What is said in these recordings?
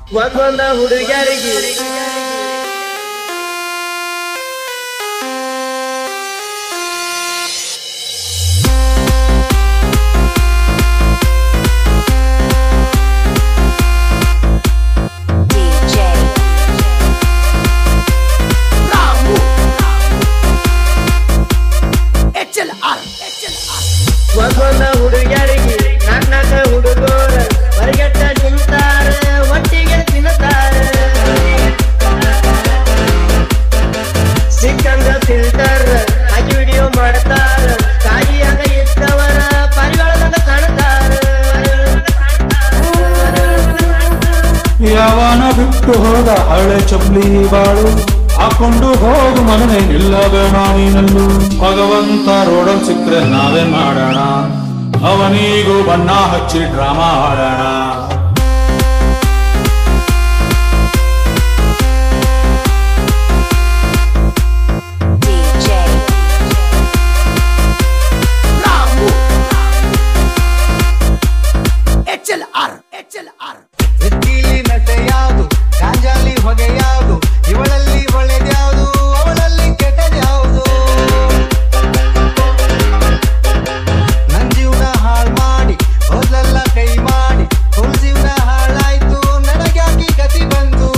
ಒಂದೊಂದ ಹುಡುಗಿಯರಿಗೆ ಒಂದೊಂದ ಹುಡುಗಿಯರಿಗೆ ನಾಲ್ಕ ಹುಡುಗರ ಹೊರಗೆಟ್ಟ ತಿಂತಾರ ಒಟ್ಟಿಗೆ ತಿನ್ನುತ್ತಾರ ಸಿಕ್ಕಂಗ ಫಿಲ್ಟರ್ ಹಾಕಿ ವಿಡಿಯೋ ಮಾಡ್ತಾರ ಕಾಯಿಯಾಗ ಇದ್ದವರ ಪರಿವಾರದಾಗ ಕಾಣ್ತಾರ ಯಾವನ ಬಿಟ್ಟು ಹೋದ ಹಳೆ ಚಪ್ಲಿ ಬಾಳು ಹಾಕೊಂಡು ಹೋಗು ಮನೆ ನಿಲ್ಲಬೇಡ ನೀನಲ್ಲೂ ಭಗವಂತ ರೋಡಲ್ ಸಿಕ್ಕರೆ ನಾವೇನ್ ಮಾಡೋಣ ಅವನಿಗೂ ಬಣ್ಣ ಹಚ್ಚಿ ಡ್ರಾಮಾ ಆಡೋಣ ಎತ್ತಿಲಿ ನಟೆ ಯಾವುದು ಗಾಂಜಾಲಿ ಹೊಗೆ ಯಾವುದು ಇವಳಲ್ಲಿ ಒಳ್ಳೆದ್ಯಾವುದು ಅವಳಲ್ಲಿ ಕೆಟ್ಟದ್ಯಾವುದು ನನ್ ಜೀವನ ಹಾಳು ಮಾಡಿ ಹೋದಲ್ಲ ಕೈ ಮಾಡಿ ಫುಲ್ ಜೀವನ ಹಾಳಾಯ್ತು ನನಗ್ಯಾಕಿ ಗತಿ ಬಂತು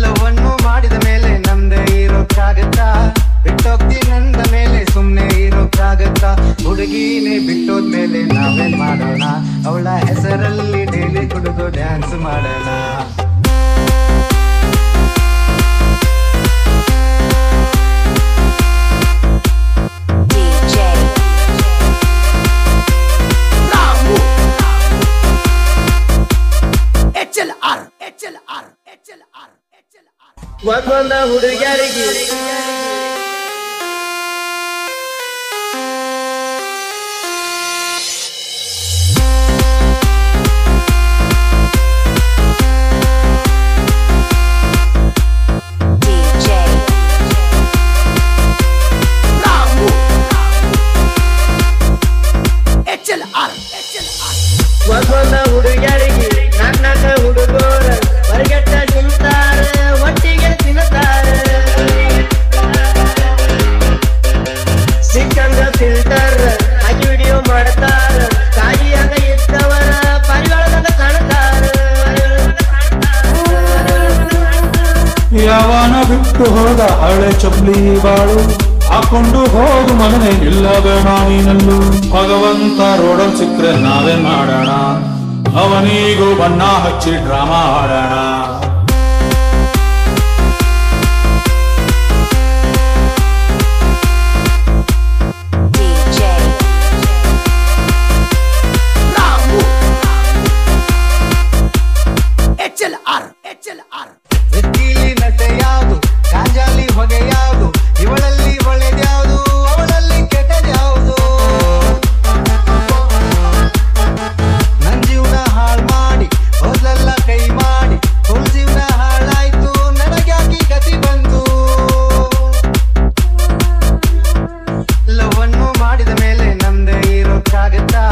ಲವನ್ನು ಮಾಡಿದ ಮೇಲೆ ನಮ್ದೇ ಇರೋಕ್ಕಾಗತ್ತಾ ಬಿಟ್ಟೋಗ್ತೀನಿ ನಂದ ಮೇಲೆ ಸುಮ್ನೆ ಇರೋಕ್ಕಾಗತ್ತಾ ಹುಡುಗಿನೇ ಬಿಟ್ಟೋದ್ಮೇಲೆ ನಾವೇನ್ ಮಾಡೋಣ ಅವಳ ಹೆಸರಲ್ಲಿ ಡೈಲಿ ಕುಡಿದು ಡ್ಯಾನ್ಸ್ ಮಾಡೋಣ ಒಂದೊಂದ ಹುಡುಗಿಯರಿಗೆ ಒಂದೊಂದ ಹುಡುಗಿಯರಿಗೆ ನಾಲ್ಕ ಹುಡುಗರ ಹೊರಗೆಟ್ಟ ತಿಂತಾರ ಒಟ್ಟಿಗೆ ತಿನ್ನುತ್ತಾರ ಸಿಕ್ಕಂಗ ಫಿಲ್ಟರ್ ಹಾಕಿ ವಿಡಿಯೋ ಮಾಡ್ತಾರ ಕಾಯಿಯಾಗ ಇದ್ದವರ ಪರಿವಾರದಾಗ ಕಾಣ್ತಾರ ಯಾವನ ಬಿಟ್ಟು ಹೋದ ಹಳೆ ಚಪ್ಲಿ ಬಾಳು ಹಾಕೊಂಡು ಹೋಗು ಮನೆ ನಿಲ್ಲಬೇಡ ನೀನಲ್ಲೂ ಭಗವಂತ ರೋಡಲ್ ಸಿಕ್ಕರೆ ನಾವೇನ್ ಮಾಡೋಣ ಅವನಿಗೂ ಬಣ್ಣ ಹಚ್ಚಿ ಡ್ರಾಮಾ ಆಡೋಣ ಎತ್ತಿಲಿ ನಟೆ ಯಾವುದು ಗಾಂಜಾಲಿ ಹೊಗೆ ಯಾವುದು ಇವಳಲ್ಲಿ ಒಳ್ಳೆದ್ಯಾವುದು ಅವಳಲ್ಲಿ ಕೆಟ್ಟದ್ಯಾವುದು ನನ್ ಜೀವನ ಹಾಳು ಮಾಡಿ ಹೋದಲ್ಲ ಕೈ ಮಾಡಿ ಫುಲ್ ಜೀವನ ಹಾಳಾಯ್ತು ನನಗ್ಯಾಕಿ ಗತಿ ಬಂತು ಲವನ್ನು ಮಾಡಿದ ಮೇಲೆ ನಮ್ದೇ ಇರೋಕ್ಕಾಗತ್ತಾ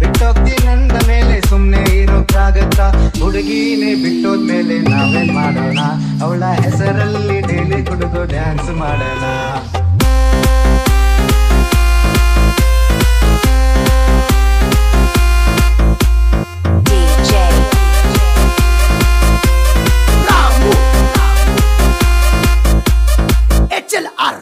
ಬಿಟ್ಟೋಗ್ತೀನಿ ನಂದ ಮೇಲೆ ಸುಮ್ನೆ ಇರೋಕ್ಕಾಗತ್ತಾ ಹುಡುಗಿನೇ ಬಿಟ್ಟೋದ್ಮೇಲೆ ನಾವೇನ್ ಮಾಡೋಣ ಅವಳ ಹೆಸರಲ್ಲಿ ಡೈಲಿ ಕುಡಿದು ಡ್ಯಾನ್ಸ್ ಮಾಡೋಣ HLR